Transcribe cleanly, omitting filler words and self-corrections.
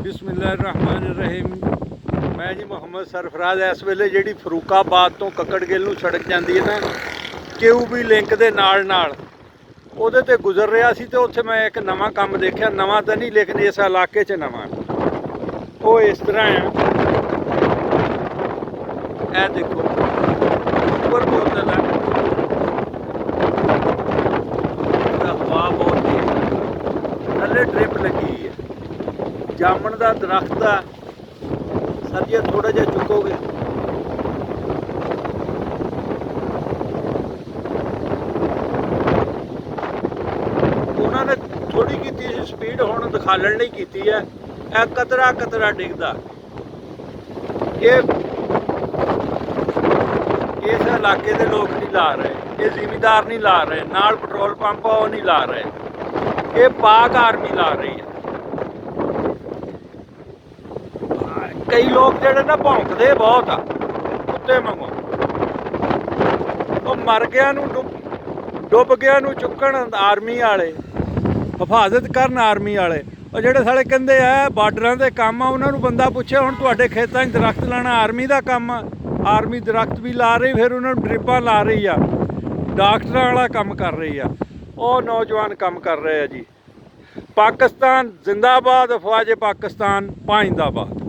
बिस्मिल्लाहिर्रहमानिर्रहीम। मैं जी मुहम्मद सरफराज। इस वेले जी फरूकाबाद तो कक्कड़गिल नूं सड़क जाती है ना क्यूबी लिंक के नाल ਉਹਦੇ ਤੇ गुजर रहा सी तो उत्थे मैं एक नवा काम देखा। नवा तो नहीं लेकिन इस इलाके च नवा वो इस तरह है। ए देखो ऊपर बोतल है, हवा बहुत तेज, थले ड्रिप लगी है, जामन का दरख्त है। सर जी थोड़ा जिहा चुकोगे। उन्होंने थोड़ी की स्पीड हुण दिखाने नहीं की है। कतरा कतरा डिगदा ये इस इलाके के लोग नहीं ला रहे, ये जिमीदार नहीं ला रहे, नाल पेट्रोल पंप वो नहीं ला रहे, ये पाक आर्मी ला रही है। कई लोग जेडे ना भौंकदे बहुत आ कुत्ते वांगू, वो मर गया डुब गया चुकन आर्मी वाले, हिफाजत करन आर्मी वाले। और जेडे साले कहंदे आ बार्डरां दे काम आ, उन्होंने बंदा पूछे हुण तुहाडे खेतां 'च दरख्त लाना आर्मी का काम आ? आर्मी दरख्त भी ला रही, फिर उन्होंने ड्रिपां ला रही आ, डॉक्टरां वाला काम कर रही आ। वो नौजवान काम कर रहे हैं जी। पाकिस्तान जिंदाबाद, अफवाज पाकिस्तान पाइंदाबाद।